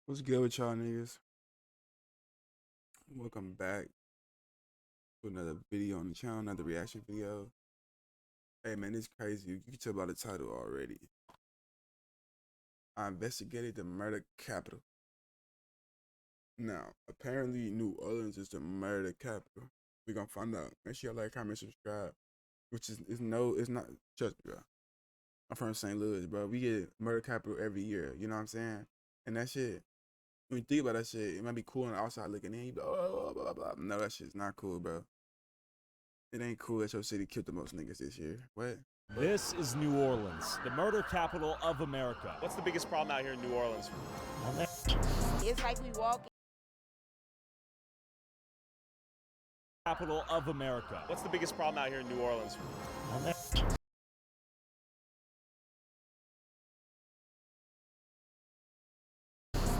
What's good with y'all niggas? Welcome back to another video on the channel, another reaction video. Hey man, it's crazy. You can tell by the title already. I investigated the murder capital. Now, apparently New Orleans is the murder capital. We're gonna find out. Make sure you like, comment, subscribe. Which is it's not just bro. I'm from St. Louis, bro. We get murder capital every year. You know what I'm saying? And that shit, when you think about that shit, it might be cool on the outside looking in. You be like, oh, blah, blah, blah. No, that shit's not cool, bro. It ain't cool that your city killed the most niggas this year. What? This is New Orleans, the murder capital of America. What's the biggest problem out here in New Orleans? It's like we walk. Capital of America. What's the biggest problem out here in New Orleans?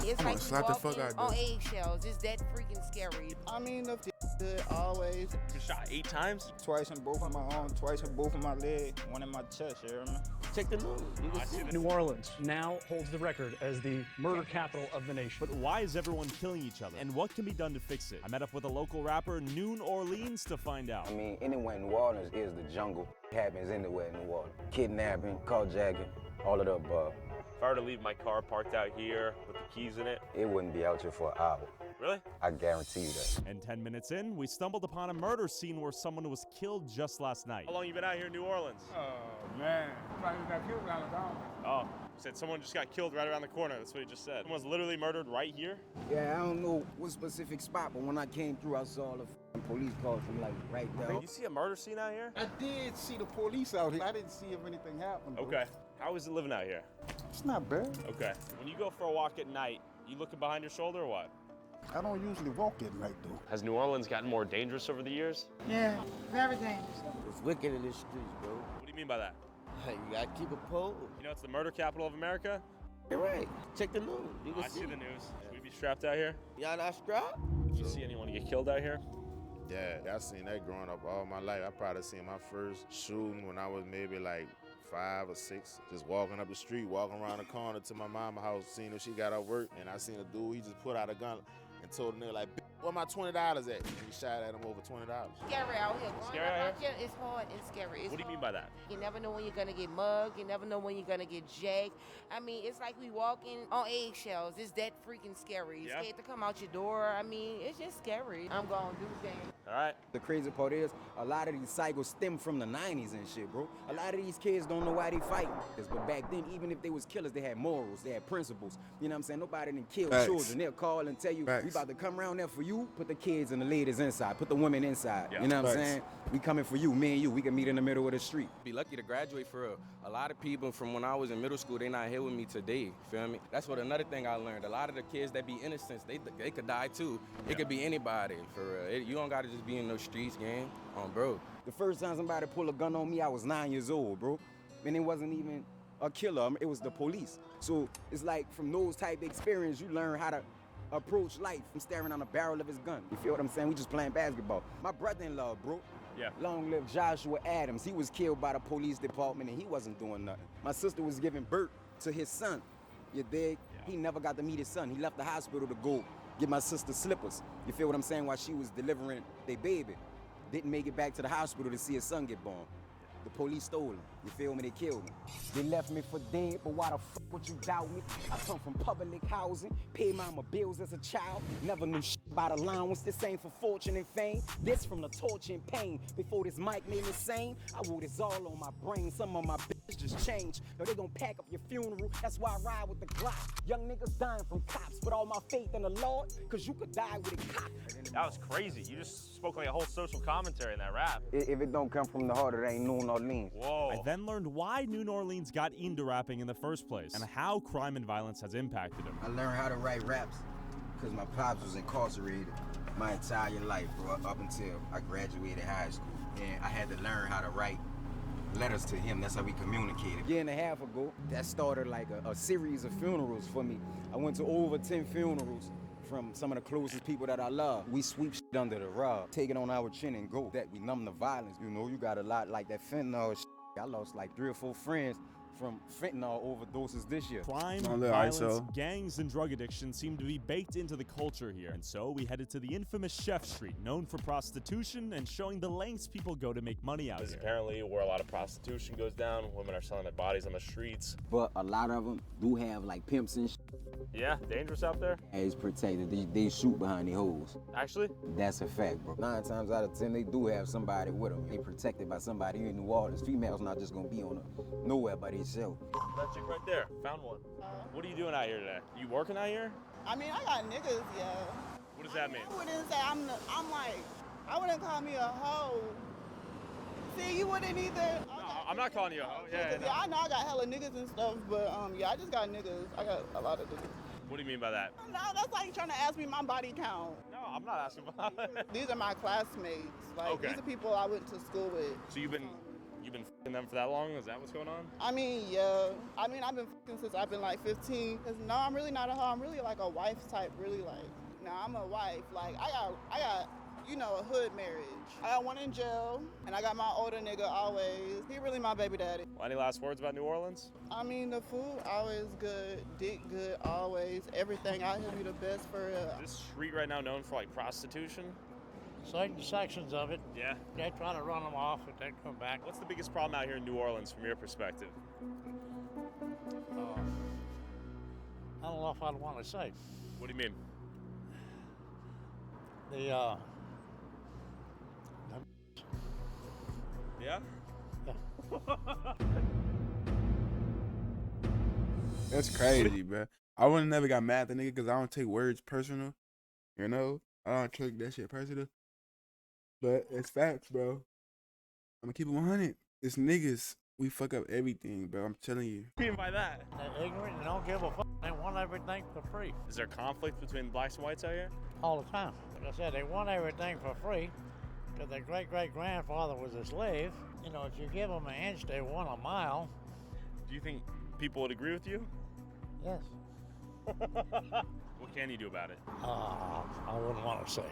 It's I'm like gonna slap the fuck walking out of on this. eggshells. It's that freaking scary. I mean, the good always. Been shot 8 times? Twice in both of my arms, twice in both of my leg, one in my chest, you hear me? Check the news. You can I see see this. New Orleans now holds the record as the murder capital of the nation. But why is everyone killing each other? And what can be done to fix it? I met up with a local rapper, New Orleans, to find out. I mean, anywhere in New Orleans is the jungle. It happens anywhere in New Orleans. Kidnapping, carjacking, all of the above. If I were to leave my car parked out here with the keys in it, It wouldn't be out here for an hour. really? I guarantee you that. And 10 minutes in, we stumbled upon a murder scene where someone was killed just last night. How long you been out here in New Orleans? Oh, man. Somebody got killed around the corner. Oh, you said someone just got killed right around the corner. That's what he just said. Someone's literally murdered right here? Yeah, I don't know what specific spot, but when I came through, I saw the police cars from like right there. You see a murder scene out here? I did see the police out here. I didn't see if anything happened. bro. Okay. How is it living out here? It's not bad. Okay. When you go for a walk at night, you looking behind your shoulder or what? I don't usually walk at night, though. Has New Orleans gotten more dangerous over the years? Yeah, very dangerous. It's wicked in the streets, bro. What do you mean by that? Hey, you gotta keep it pulled. You know it's the murder capital of America? You're right. Check the news. You can I see the news. Should we be strapped out here? Y'all not strapped? Did you see anyone get killed out here? Yeah, I seen that growing up all my life. I probably seen my first shooting when I was maybe like 5 or 6. Just walking up the street, walking around the corner to my mama's house, seeing if she got off work. And I seen a dude, he just put out a gun and told the nigga like, where my $20 at? And he shot at him over $20. Scary out here. Growing Scary up out out here, it's hard and scary. It's What do you mean by that? You never know when you're gonna get mugged. You never know when you're gonna get jacked. I mean, it's like we walking on eggshells. It's that freaking scary. You're Yeah. scared to come out your door. I mean, it's just scary. I'm gonna do things. All right. The crazy part is, a lot of these cycles stem from the 90s and shit, bro. A lot of these kids don't know why they fighting. But back then, even if they was killers, they had morals, they had principles. You know what I'm saying? Nobody didn't kill Facts. children. They'll call and tell you, Facts. we about to come around there for you, put the kids and the ladies inside, put the women inside. Yeah. You know what I'm Facts. saying? We coming for you, me and you. We can meet in the middle of the street. Be lucky to graduate for real. A lot of people from when I was in middle school, they not here with me today. Feel me? That's what another thing I learned. A lot of the kids that be innocents, they could die too. It could be anybody for real. You don't gotta just be in those streets, gang. Bro. The first time somebody pulled a gun on me, I was 9 years old, bro. And it wasn't even a killer, it was the police. So it's like from those type of experience, you learn how to approach life from staring on the barrel of his gun. You feel what I'm saying? We just playing basketball. My brother-in-law, bro. Yeah. Long live Joshua Adams. He was killed by the police department and he wasn't doing nothing. My sister was giving birth to his son. You dig? He never got to meet his son. He left the hospital to go get my sister slippers. You feel what I'm saying? While she was delivering their baby. Didn't make it back to the hospital to see his son get born. The police stole him. You feel me? They killed him. They left me for dead, but why the fuck would you doubt me? I come from public housing, paid mama bills as a child, never knew shit about allowance. This ain't for fortune and fame. This from the torture and pain. Before this mic made me sane, I wore this all on my brain. Some of my bitches just changed. Now they gon' pack up your funeral. That's why I ride with the Glock. Young niggas dying from cops. Put all my faith in the Lord, cause you could die with a cock. That was crazy. You just spoke like a whole social commentary in that rap. If it don't come from the heart, it ain't New Orleans. Whoa. I then learned why New Orleans got into rapping in the first place and how crime and violence has impacted him. I learned how to write raps because my pops was incarcerated my entire life, bro, up until I graduated high school. And I had to learn how to write letters to him. That's how we communicated. A year and a half ago, that started like a series of funerals for me. I went to over 10 funerals from some of the closest people that I love. We sweep shit under the rug, take it on our chin and go. That we numb the violence. You know, you got a lot like that fentanyl shit. I lost like 3 or 4 friends from fentanyl overdoses this year. Crime, Don't let violence, ISO. gangs, and drug addiction seem to be baked into the culture here. And so we headed to the infamous Chef Street, known for prostitution and showing the lengths people go to make money out This is here. apparently where a lot of prostitution goes down. Women are selling their bodies on the streets. But a lot of them do have like pimps and Yeah, dangerous out there. It's protected. They shoot behind the hoes. Actually, That's a fact, bro. 9 times out of 10, they do have somebody with them. They protected by somebody in New Orleans. Females not just gonna be on nowhere by themselves. that chick right there, found one. What are you doing out here today? You working out here? I mean, I got niggas, yeah. What does that mean? I wouldn't say I wouldn't call me a hoe. See, you wouldn't either. No, I'm not calling you a hoe. Yeah, no. Yeah, I know I got hella niggas and stuff, but yeah, I just got niggas. I got a lot of niggas. What do you mean by that? No, that's like trying to ask me my body count. No, I'm not asking about it. These are my classmates. Like, Okay. these are people I went to school with. So you've been f***ing them for that long? Is that what's going on? I mean, yeah. I mean, I've been fucking since I've been like 15. Cause no, I'm really not a hoe. I'm really like a wife type. Really like, no, I'm a wife. Like, I got, you know, a hood marriage. I got one in jail, and I got my older nigga always. He really my baby daddy. Well, any last words about New Orleans? I mean, the food always good, dick good always. Everything out here be the best for real. This street right now known for like prostitution? Certain sections of it, Yeah. they try to run them off and then come back. What's the biggest problem out here in New Orleans from your perspective? I don't know if I'd want to say. What do you mean? The Yeah? That's crazy, bro. I would have never got mad at the nigga because I don't take words personal. You know? I don't take that shit personal. But it's facts, bro. I'm gonna keep it 100. It's niggas. We fuck up everything, bro. I'm telling you. What do you mean by that? they're ignorant and don't give a fuck. They want everything for free Is there conflict between blacks and whites out here? all the time. Like I said, they want everything for free because their great-great-grandfather was a slave. You know, if you give them an inch, they want a mile. Do you think people would agree with you? Yes. What can you do about it? I wouldn't want to say.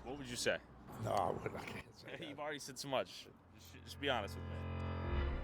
What would you say? No, I wouldn't. I can't say that. You've already said so much. Just be honest with me.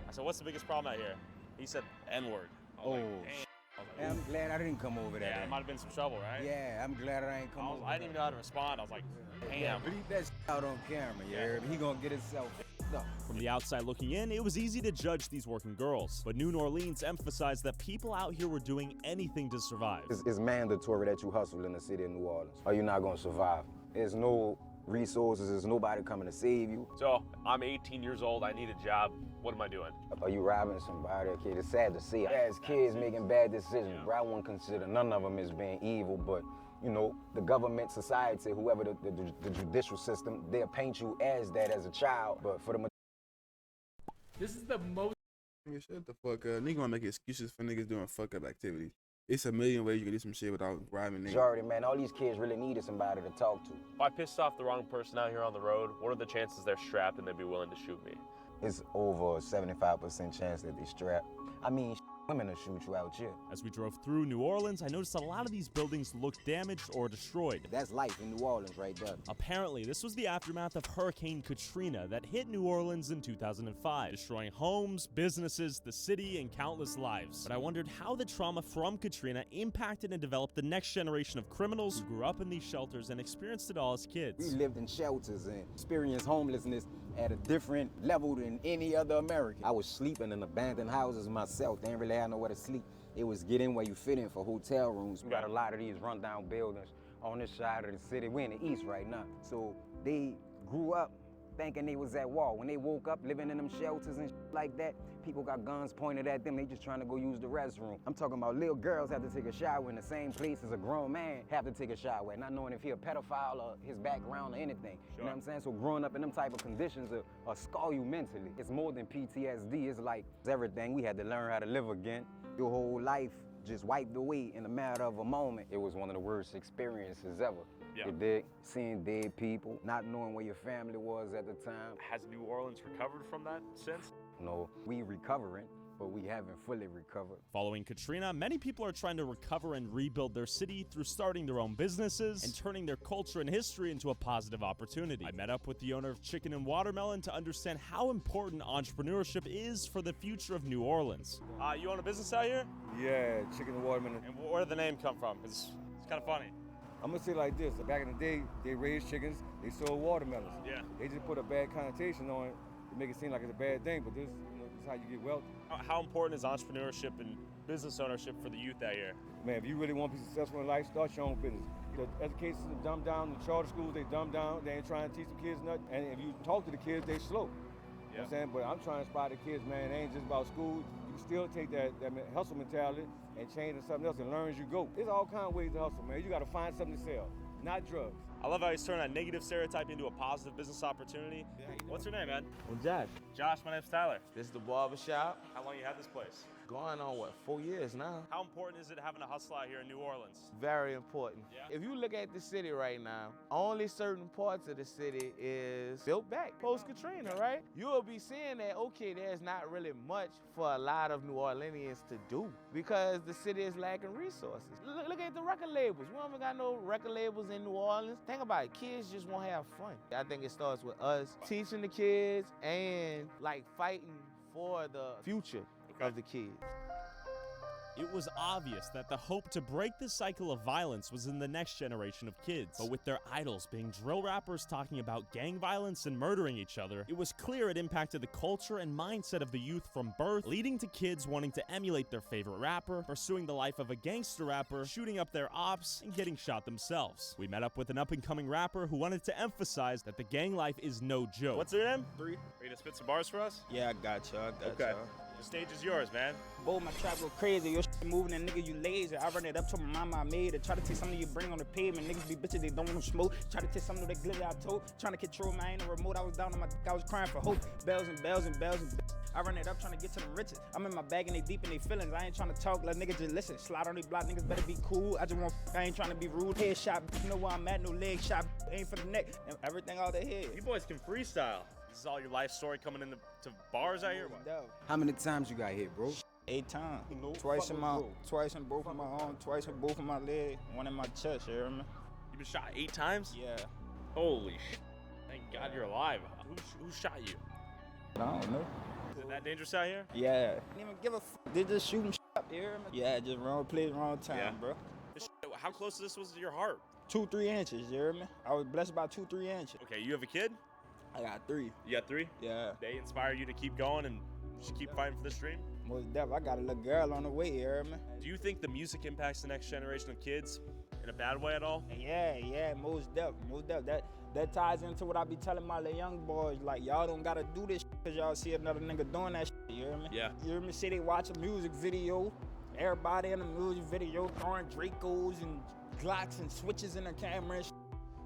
I said, what's the biggest problem out here? He said N-word. I was like, Oh, damn. I was Hey, like, I'm glad I didn't come over yeah, there. there might have been some trouble, right? Yeah, I'm glad I ain't come over I didn't even know how to respond. I was like, damn. Yeah, bleep that out on camera, you heard me? He gonna get himself up. From the outside looking in, it was easy to judge these working girls. But New Orleans emphasized that people out here were doing anything to survive. It's mandatory that you hustle in the city of New Orleans, or you're not gonna survive. There's no resources, there's nobody coming to save you. So, I'm 18 years old. I need a job. What am I doing? Are you robbing somebody? Okay, it's sad to see. As kids making bad decisions, bro, I wouldn't consider none of them as being evil, but you know, the government, society, whoever the judicial system, they'll paint you as that as a child, but for the This is the most. Nigga, shut the fuck up. Nigga gonna make excuses for niggas doing fuck up activities. It's a million ways you can do some shit without robbing niggas. majority, man, all these kids really needed somebody to talk to. If I pissed off the wrong person out here on the road, what are the chances they're strapped and they'd be willing to shoot me? It's over a 75% chance that they strap. I mean, women will shoot you out here. As we drove through New Orleans, I noticed a lot of these buildings looked damaged or destroyed. That's life in New Orleans right there. Apparently, this was the aftermath of Hurricane Katrina that hit New Orleans in 2005, destroying homes, businesses, the city, and countless lives. But I wondered how the trauma from Katrina impacted and developed the next generation of criminals who grew up in these shelters and experienced it all as We kids. lived in shelters and experienced homelessness at a different level than any other American. I was sleeping in abandoned houses myself. They didn't really have nowhere to sleep. It was get in where you fit in for hotel rooms. We got a lot of these rundown buildings on this side of the city. We're in the east right now. So they grew up thinking they was at war. When they woke up living in them shelters and like that, people got guns pointed at them. They just trying to go use the restroom. I'm talking about little girls have to take a shower in the same place as a grown man have to take a shower, not knowing if he a pedophile or his background or anything. You know what I'm saying? So growing up in them type of conditions will scar you mentally. It's more than PTSD. It's like it's everything. We had to learn how to live again. Your whole life just wiped away in a matter of a moment. It was one of the worst experiences ever. Yeah. You dig? Seeing dead people, not knowing where your family was at the time. Has New Orleans recovered from that since? No, we recovering. but we haven't fully recovered. Following Katrina, many people are trying to recover and rebuild their city through starting their own businesses and turning their culture and history into a positive opportunity. I met up with the owner of Chicken and Watermelon to understand how important entrepreneurship is for the future of New Orleans. You own a business out here? Yeah, Chicken and Watermelon. And where did the name come from? It's kind of funny. I'm gonna say it like this: back in the day, they raised chickens, they sold watermelons. Yeah. They just put a bad connotation on it to make it seem like it's a bad thing, but this, this is how you get wealthy. How important is entrepreneurship and business ownership for the youth out here? Man, if you really want to be successful in life, start your own business. The education system dumbed down, the charter schools, they dumbed down, they ain't trying to teach the kids nothing. And if you talk to the kids, they slow. You know what I'm saying? But I'm trying to inspire the kids, man. It ain't just about school. You can still take that hustle mentality and change into something else and learn as you go. There's all kinds of ways to hustle, man. You gotta find something to sell, not drugs. I love how he's turning that negative stereotype into a positive business opportunity. What's your name, man? I'm Josh. Josh, my name's Tyler. This is the barber shop. How long you had this place? Going on, 4 years now? How important is it having a hustle out here in New Orleans? Very important. Yeah? If you look at the city right now, only certain parts of the city is built back post-Katrina, right? You will be seeing that, okay, there's not really much for a lot of New Orleanians to do because the city is lacking resources. Look at the record labels. We don't got no record labels in New Orleans. Think about it, kids just want to have fun. I think it starts with us teaching the kids and like fighting for the future of the kids. It was obvious that the hope to break this cycle of violence was in the next generation of kids. But with their idols being drill rappers talking about gang violence and murdering each other, it was clear it impacted the culture and mindset of the youth from birth, leading to kids wanting to emulate their favorite rapper, pursuing the life of a gangster rapper, shooting up their ops, and getting shot themselves. We met up with an up-and-coming rapper who wanted to emphasize that the gang life is no joke. What's your name? 3. Are you gonna spit some bars for us? Yeah, I got you. Okay. The stage is yours, man. Boy, my trap go crazy. Your shit moving and nigga, you lazy. I run it up to my mama, I made it. Try to take something you bring on the pavement. Niggas be bitches, they don't want to smoke. Try to take something that glitter I told. Trying to control my ain't no remote. I was down on my I was crying for hope. Bells and bells and bells and I run it up trying to get to the riches. I'm in my bag and they deep in they feelings. I ain't trying to talk, let niggas just listen. Slide on they block, niggas better be cool. I just want I ain't trying to be rude. Headshot, you know where I'm at, no leg shot, aim for the neck. And everything all they head. You boys can freestyle. This is all your life story coming into bars out here? How many times you got hit, bro? 8 times. Twice in both of my arms, twice in both of my legs, one in my chest, you hear me? You've been shot 8 times? Yeah. Holy shit. Thank God you're alive. Who shot you? I don't know. Is it that dangerous out here? Yeah. Didn't even give a f. They just shooting shit up here. Yeah, just wrong place, wrong time, bro. How close this was to your heart? 2-3 inches, you hear me? I was blessed by 2-3 inches. Okay, you have a kid? I got 3. You got 3? Yeah. They inspire you to keep going and just keep fighting for this dream? Most definitely. I got a little girl on the way, you hear me? Do you think the music impacts the next generation of kids in a bad way at all? Yeah, most definitely. That ties into what I be telling my little young boys, like, y'all don't gotta do this because y'all see another nigga doing that shit, you hear me? Yeah. You hear me? Say they watch a music video, everybody in the music video throwing Dracos and Glocks and switches in the camera and shit.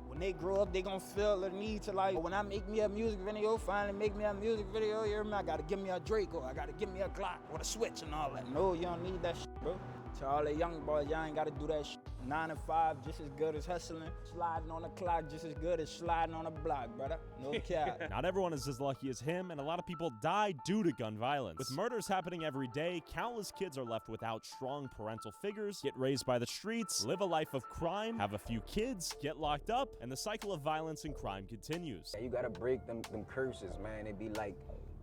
When they grow up, they gonna feel the need to, like, when I make me a music video, finally make me a music video, you hear me? I gotta give me a Draco, I gotta give me a Glock with a switch and all that. No, you don't need that shit, bro. To all the young boys, y'all ain't gotta do that shit. 9 to 5, just as good as hustling. Sliding on the clock, just as good as sliding on a block, brother. No cap. Not everyone is as lucky as him, and a lot of people die due to gun violence. With murders happening every day, countless kids are left without strong parental figures, get raised by the streets, live a life of crime, have a few kids, get locked up, and the cycle of violence and crime continues. You gotta break them curses, man. It be like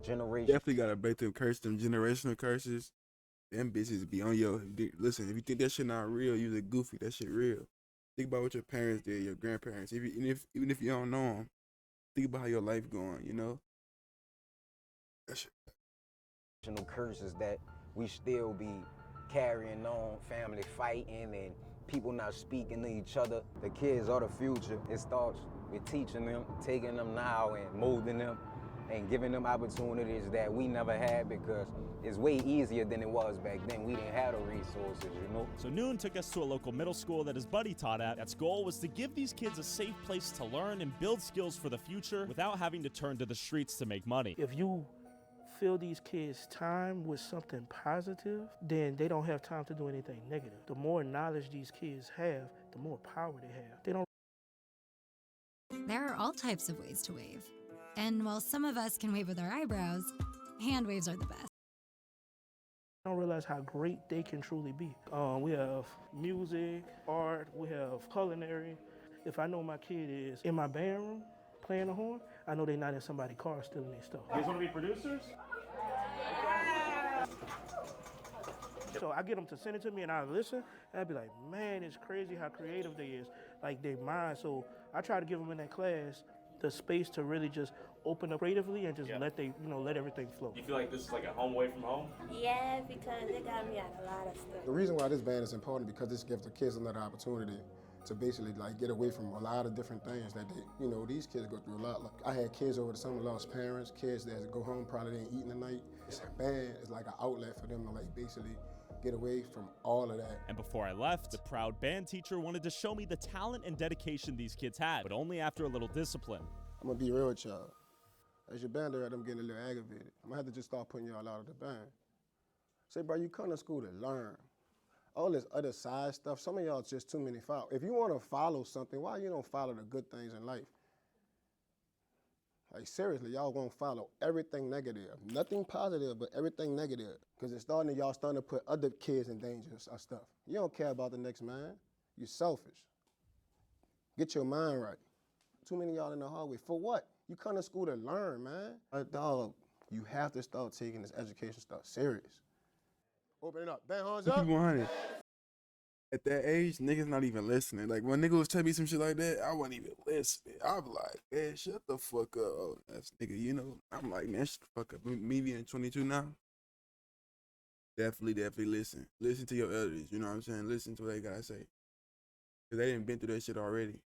generations. Definitely gotta break them curses, them generational curses. Them bitches be on your. Listen, if you think that shit not real, you a goofy. That shit real. Think about what your parents did, your grandparents. Even if you don't know them, think about how your life going. You know. That shit. Curses that we still be carrying on, family fighting and people not speaking to each other. The kids are the future. It starts with teaching them, taking them now and molding them and giving them opportunities that we never had because it's way easier than it was back then. We didn't have the resources, you know? So Noon took us to a local middle school that his buddy taught at. That's goal was to give these kids a safe place to learn and build skills for the future without having to turn to the streets to make money. If you fill these kids' time with something positive, then they don't have time to do anything negative. The more knowledge these kids have, the more power they have. They don't. There are all types of ways to wave. And while some of us can wave with our eyebrows, hand waves are the best. I don't realize how great they can truly be. We have music, art, we have culinary. If I know my kid is in my band room playing the horn, I know they're not in somebody's car stealing their stuff. You guys want to be producers? So I get them to send it to me and I listen, and I'd be like, man, it's crazy how creative they is, like they mind. So I try to give them in that class the space to really just open up creatively and just let everything flow. Do you feel like this is like a home away from home? Yeah, because it got me out a lot of stuff. The reason why this band is important because this gives the kids another opportunity to basically like get away from a lot of different things that they, these kids go through a lot. Like, I had kids over the summer lost parents, kids that go home probably ain't eating tonight. This band is like an outlet for them to like basically get away from all of that. And before I left, the proud band teacher wanted to show me the talent and dedication these kids had, but only after a little discipline. I'm gonna be real with y'all. As your band director, I'm getting a little aggravated. I'm gonna have to just start putting y'all out of the band. Say, bro, you come to school to learn. All this other side stuff, some of y'all just too many follow. If you wanna follow something, why you don't follow the good things in life? Like seriously, y'all gonna follow everything negative. Nothing positive, but everything negative. Cause y'all starting to put other kids in danger of stuff. You don't care about the next man. You're selfish. Get your mind right. Too many of y'all in the hallway. For what? You come to school to learn, man. Dog, you have to start taking this education stuff serious. Open it up. Bang horns up. Keep 100. At that age, niggas not even listening. Like when niggas was telling me some shit like that, I wasn't even listening. I was like, man, shut the fuck up, old ass nigga. I'm like, man, shut the fuck up. Me being 22 now, definitely listen. Listen to your elders. You know what I'm saying? Listen to what they gotta say. Cause they didn't been through that shit already.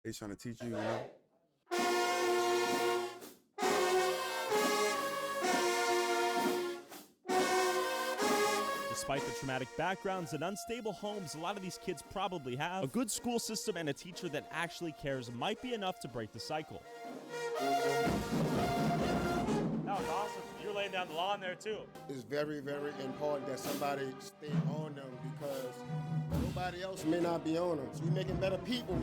They trying to teach you, Despite the traumatic backgrounds and unstable homes a lot of these kids probably have, a good school system and a teacher that actually cares might be enough to break the cycle. That was awesome. You're laying down the law in there too. It's very, very important that somebody stay on them because nobody else may not be on them. So we're making better people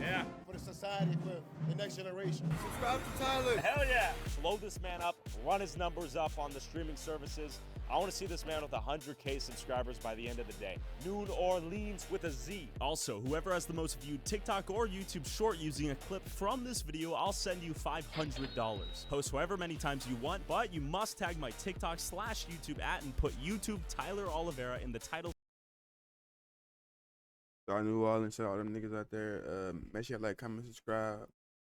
for the society, for the next generation. Subscribe to Tyler. Hell yeah. Blow this man up, run his numbers up on the streaming services. I want to see this man with 100K subscribers by the end of the day. New Orleans with a Z. Also, whoever has the most viewed TikTok or YouTube short using a clip from this video, I'll send you $500. Post however many times you want, but you must tag my TikTok/YouTube and put YouTube Tyler Oliveira in the title. So New Orleans, all them niggas out there, make sure you like, comment, subscribe.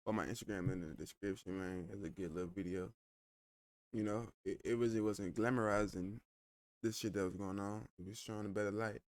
On my Instagram in the description, man. It's a good little video. It wasn't glamorizing this shit that was going on. It was showing a better light.